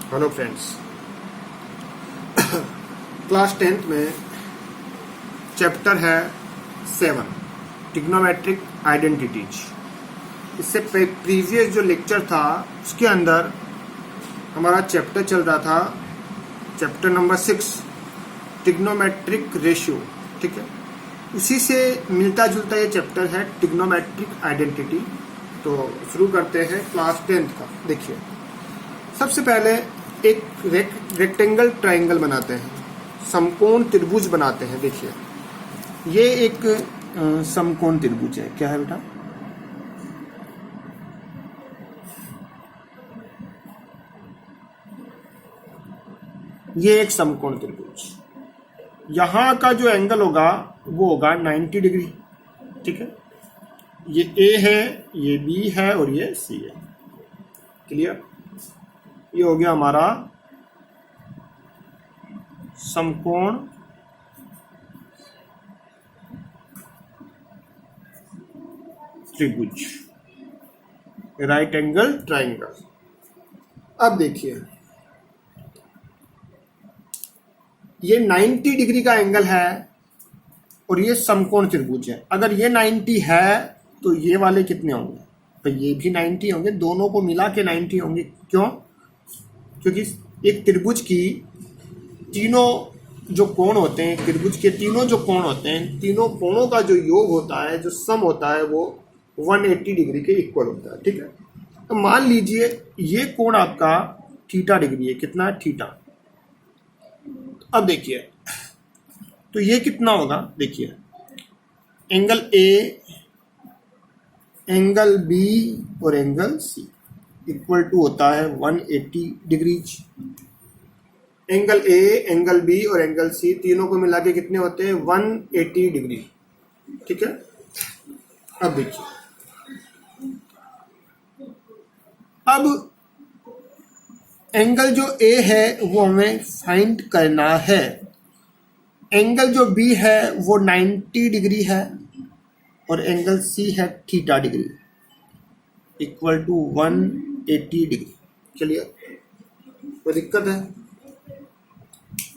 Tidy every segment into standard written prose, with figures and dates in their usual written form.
Hello friends, class 10th में chapter है 7 trigonometric identities. इससे प्रीवियस जो लेक्चर था उसके अंदर हमारा चैप्टर चल रहा था, चैप्टर नंबर 6 ट्रिग्नोमेट्रिक रेशियो। ठीक है, उसी से मिलता जुलता ये चैप्टर है ट्रिग्नोमेट्रिक आइडेंटिटी। तो शुरू करते हैं क्लास 10th का। देखिए, सबसे पहले एक रेक्टेंगल ट्राइंगल बनाते हैं, समकोण त्रिभुज बनाते हैं। देखिए, ये एक समकोण त्रिभुज है। क्या है बेटा? ये एक समकोण त्रिभुज, यहां का जो एंगल होगा वो होगा 90 डिग्री। ठीक है, ये ए है, ये बी है और ये सी है। क्लियर? ये हो गया हमारा समकोण त्रिभुज, राइट एंगल ट्राइंगल। अब देखिए, ये 90 डिग्री का एंगल है और ये समकोण त्रिभुज है। अगर ये 90 है तो ये वाले कितने होंगे? तो ये भी 90 होंगे, दोनों को मिला के 90 होंगे। क्यों? क्योंकि एक त्रिभुज की तीनों जो कोण होते हैं, त्रिभुज के तीनों जो कोण होते हैं, तीनों कोणों का जो योग होता है, जो सम होता है, वो 180 डिग्री के इक्वल होता है। ठीक है, तो मान लीजिए ये कोण आपका थीटा डिग्री है। कितना है? थीटा। अब देखिए, तो ये कितना होगा? देखिए, एंगल ए, एंगल बी और एंगल सी इक्वल टू होता है 180 degrees. Angle A, angle B और एंगल सी तीनों को मिला के कितने होते हैं? 180 डिग्री। ठीक है, अब देखिए, अब एंगल जो ए है वो हमें फाइंड करना है। एंगल जो बी है वो 90 डिग्री है और एंगल सी है theta degree, equal to 180 degree. चलिए, कोई दिक्कत है?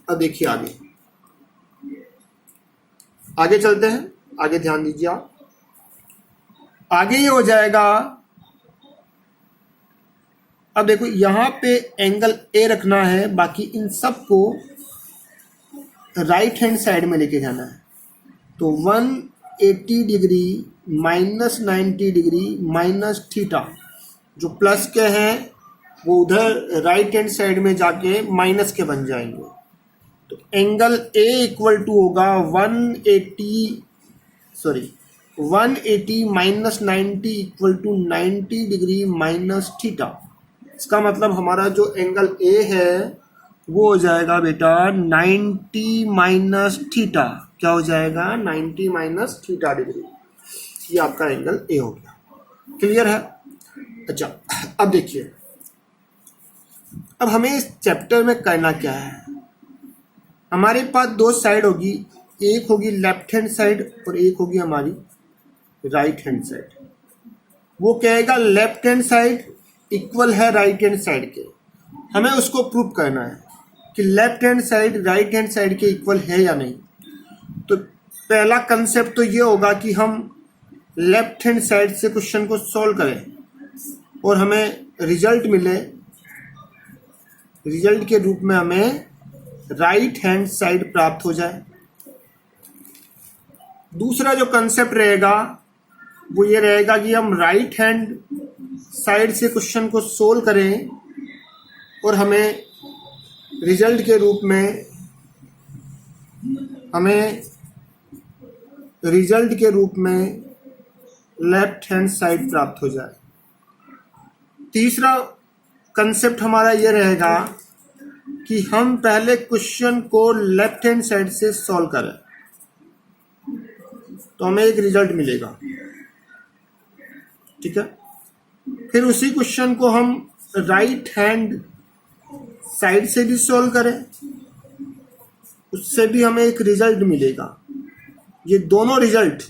अब देखिए, आगे चलते हैं। आगे ध्यान दीजिए आप। आगे ये हो जाएगा, अब देखो यहां पे एंगल ए रखना है, बाकी इन सब को राइट हैंड साइड में लेके जाना है। तो 180 degree minus 90 degree minus theta, जो प्लस के हैं वो उधर राइट हैंड साइड में जाके माइनस के बन जाएंगे। तो एंगल ए इक्वल टू होगा 180 minus 90 equal to 90 degree minus theta. इसका मतलब हमारा जो एंगल ए है वो हो जाएगा बेटा 90 माइनस थीटा। क्या हो जाएगा? 90 माइनस थीटा डिग्री। ये आपका एंगल ए हो गया। क्लियर है? अच्छा, अब देखिए, अब हमें इस चैप्टर में करना क्या है। हमारे पास दो साइड होगी, एक होगी लेफ्ट हैंड साइड और एक होगी हमारी राइट हैंड साइड। वो कहेगा लेफ्ट हैंड साइड इक्वल है राइट हैंड साइड के। हमें उसको प्रूव करना है कि left hand side right hand side के इक्वल है या नहीं। तो पहला कंसेप्ट तो ये होगा कि हम लेफ्ट हैंड साइड से क्वेश्चन को सॉल्व करें और हमें रिजल्ट मिले। रिजल्ट के रूप में हमें राइट हैंड साइड प्राप्त हो जाए। दूसरा जो कंसेप्ट रहेगा वो ये रहेगा कि हम राइट हैंड साइड से क्वेश्चन को सोल्व करें और हमें रिजल्ट के रूप में लेफ्ट हैंड साइड प्राप्त हो जाए। तीसरा कंसेप्ट हमारा ये रहेगा कि हम पहले क्वेश्चन को लेफ्ट हैंड साइड से सॉल्व करें तो हमें एक रिजल्ट मिलेगा। ठीक है, फिर उसी क्वेश्चन को हम राइट हैंड साइड से भी सॉल्व करें, उससे भी हमें एक रिजल्ट मिलेगा। ये दोनों रिजल्ट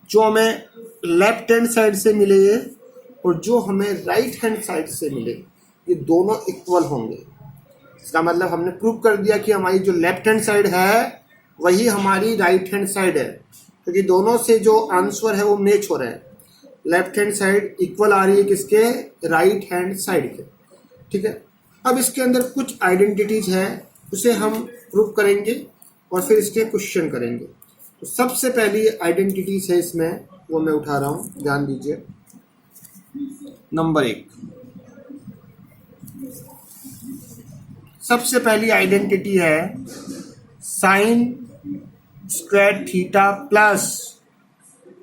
जो हमें लेफ्ट हैंड साइड से मिले और जो हमें राइट हैंड साइड से मिले, ये दोनों इक्वल होंगे। इसका मतलब हमने प्रूव कर दिया कि हमारी जो लेफ्ट हैंड साइड है वही हमारी राइट हैंड साइड है, क्योंकि दोनों से जो आंसर है वो मैच हो रहे हैं। लेफ्ट हैंड साइड इक्वल आ रही है किसके, राइट हैंड साइड के। ठीक है, अब इसके अंदर कुछ आइडेंटिटीज है उसे हम प्रूव करेंगे और फिर इसके क्वेश्चन करेंगे। तो सबसे पहली आइडेंटिटीज है इसमें, वो मैं उठा रहा हूँ, ध्यान दीजिए। नंबर 1, सबसे पहली आइडेंटिटी है sine square theta plus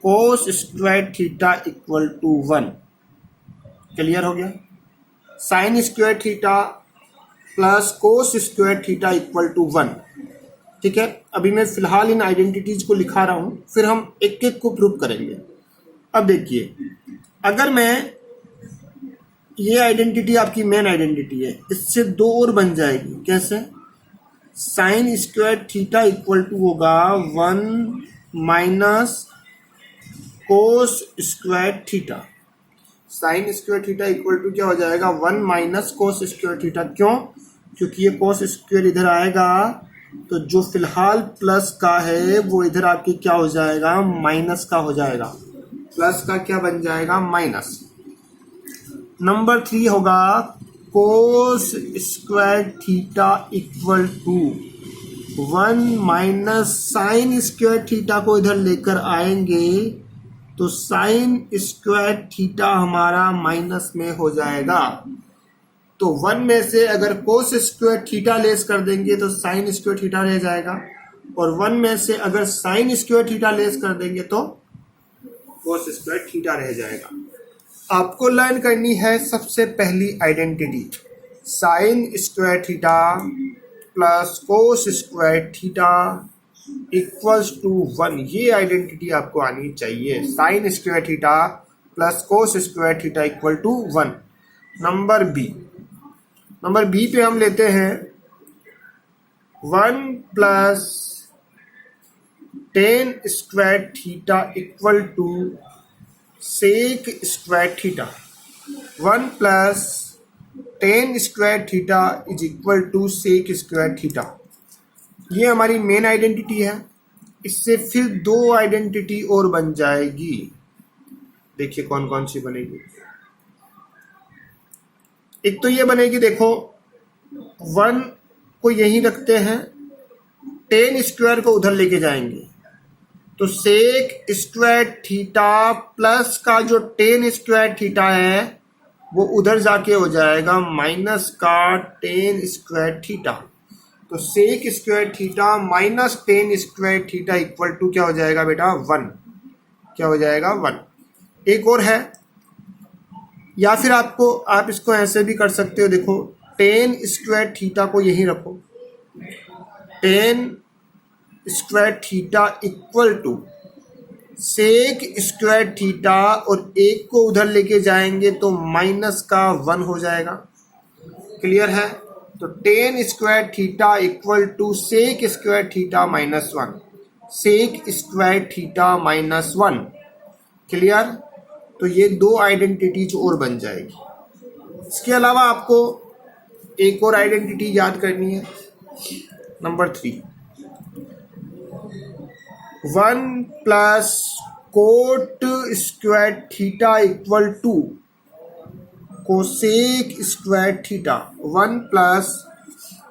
cos square theta equal to 1। Clear हो गया? Sine square theta plus cos square theta equal to 1। ठीक है, अभी मैं फिलहाल इन आइडेंटिटीज को लिखा रहा हूं, फिर हम एक एक को प्रूव करेंगे। अब देखिए, अगर मैं, ये आइडेंटिटी आपकी मेन आइडेंटिटी है, इससे दो और बन जाएगी। कैसे? Sine square theta equal to होगा 1 minus cos square theta. Sine square theta equal to क्या हो जाएगा, 1 माइनस कोस स्क्वायर थीटा। क्यों? क्योंकि ये कोस स्क्वायर इधर आएगा, तो जो फिलहाल प्लस का है वो इधर आपकी क्या हो जाएगा, माइनस का हो जाएगा। प्लस का क्या बन जाएगा, माइनस। नंबर 3 होगा cos square theta equal to 1 minus sine square theta को इधर लेकर आएंगे तो साइन स्क्वायर थीटा हमारा माइनस में हो जाएगा। तो 1 में से अगर कोस स्क्वायर थीटा लेस कर देंगे तो साइन स्क्वायर थीटा रह जाएगा, और 1 में से अगर साइन स्क्वायर थीटा लेस कर देंगे तो कोस स्क्वायर थीटा रह जाएगा। आपको लर्न करनी है सबसे पहली identity, sine square theta plus cos square theta equals to 1। ये आइडेंटिटी आपको आनी चाहिए, sine square theta plus cos square theta equal to 1। Number B पे हम लेते हैं 1 plus tan square theta equal to sec square theta. 1 plus tan square theta is equal to sec square theta. ये हमारी main identity है। इससे फिर दो आइडेंटिटी और बन जाएगी। देखिए कौन कौन सी बनेगी। एक तो ये बनेगी, देखो 1 को यहीं रखते हैं, टेन स्क्वायर को उधर लेके जाएंगे तो सेक स्क्वायर थीटा प्लस का जो टेन स्क्वायर थीटा है वो उधर जाके हो जाएगा माइनस का टेन स्क्वायर थीटा। तो sec square theta minus tan square theta equal to क्या हो जाएगा बेटा, 1। क्या हो जाएगा, 1। एक और है, या फिर आप इसको ऐसे भी कर सकते हो। देखो टेन स्क्वायर थीटा को यहीं रखो, tan square theta equal to sec square theta, और एक को उधर लेके जाएंगे तो माइनस का 1 हो जाएगा। क्लियर है? तो tan square theta equal to sec square theta minus 1, sec square theta minus 1। Clear? तो ये दो आइडेंटिटीज और बन जाएगी। इसके अलावा आपको एक और आइडेंटिटी याद करनी है, number 3, 1 plus cot square theta equal to cosec square theta. 1 plus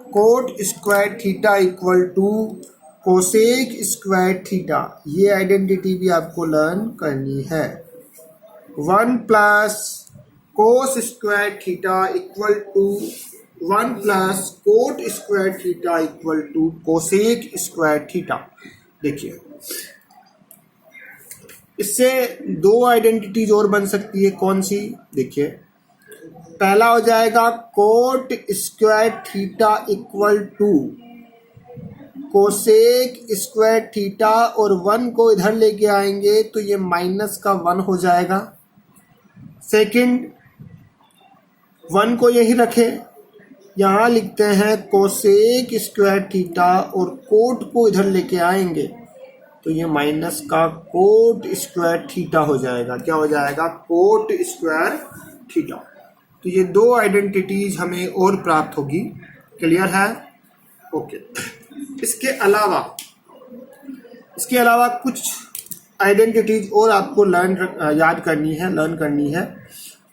cot square theta equal to cosec square theta. ये आइडेंटिटी भी आपको लर्न करनी है। 1 plus cos square theta equal to 1 plus cot square theta equal to cosec square theta. देखिए इससे दो identities और बन सकती है। कौन सी? देखिए पहला हो जाएगा cot square theta equal to cosec square theta, और 1 को इधर लेके आएंगे तो ये माइनस का 1 हो जाएगा। सेकंड, 1 को यही रखे, यहाँ लिखते हैं कोसेक स्क्वायर थीटा, और कोट को इधर लेके आएंगे तो ये माइनस का कोट स्क्वायर थीटा हो जाएगा। क्या हो जाएगा? Cot square theta. तो ये दो आइडेंटिटीज हमें और प्राप्त होगी। क्लियर है? ओके। इसके अलावा कुछ आइडेंटिटीज और आपको याद करनी है।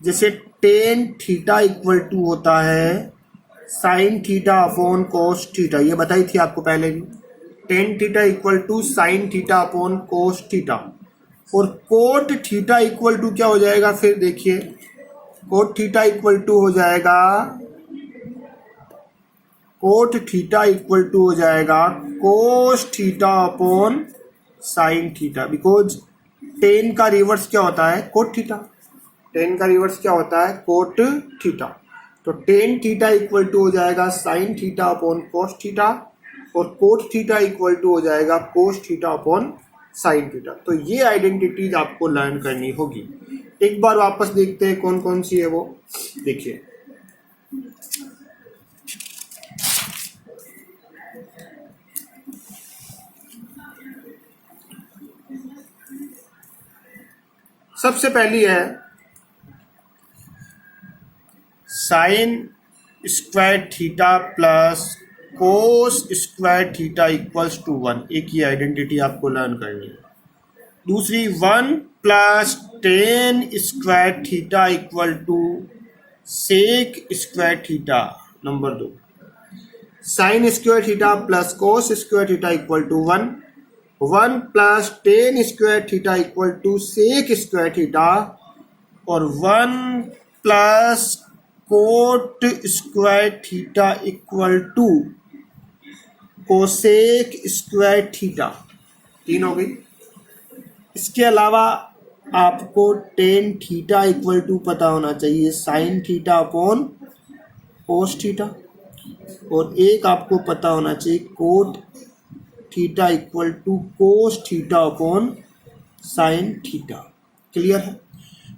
जैसे टेन थीटा इक्वल टू होता है sine theta upon cos theta, ये बताई थी आपको पहले भी। Tan theta equal to sine theta upon cos theta. और कोट थीटा इक्वल टू क्या हो जाएगा? फिर देखिए, कोट थीटा इक्वल टू हो जाएगा कोस theta upon sine theta, because ten का रिवर्स क्या होता है? Cot theta. टेन का रिवर्स क्या होता है? Cot theta. तो टेन थीटा इक्वल टू हो जाएगा sign theta upon cos theta, और कोट थीटा इक्वल टू हो जाएगा कोस थीटा अपॉन साइन थीटा। तो ये आइडेंटिटीज आपको लर्न करनी होगी। एक बार वापस देखते हैं कौन कौन सी है वो। देखिए, सबसे पहली है sine square theta plus cos square theta equals to 1। एक ही आइडेंटिटी आपको लर्न करनी है। दूसरी 1 plus tan square theta equal to sec square theta. Number 2, sine square theta plus cos square theta equal to 1। 1 plus tan square theta equal to sec square theta, और 1 plus cot square theta equal to cosec square theta. 3 हो गई। इसके अलावा आपको ten theta equal to पता होना चाहिए sine theta upon cos theta, और एक आपको पता होना चाहिए cot theta equal to cos theta upon sine theta. Clear है?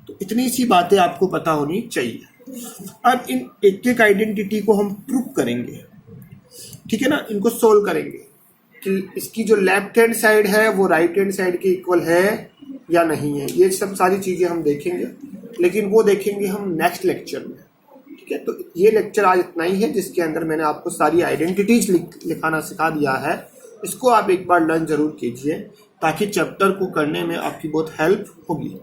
तो इतनी सी बातें आपको पता होनी चाहिए। अब इन एक एक आइडेंटिटी को हम प्रूव करेंगे, ठीक है ना? इनको सोल्व करेंगे कि इसकी जो लेफ्ट हैंड साइड है वो राइट हैंड साइड के इक्वल है या नहीं है। ये सब सारी चीज़ें हम देखेंगे, लेकिन वो देखेंगे हम नेक्स्ट लेक्चर में, ठीक है? तो ये लेक्चर आज इतना ही है, जिसके अंदर मैंने आपको सारी आइडेंटिटीज लिखाना सिखा दिया है। इसको आप एक बार लर्न जरूर कीजिए, ताकि चैप्टर को करने में आपकी बहुत हेल्प होगी।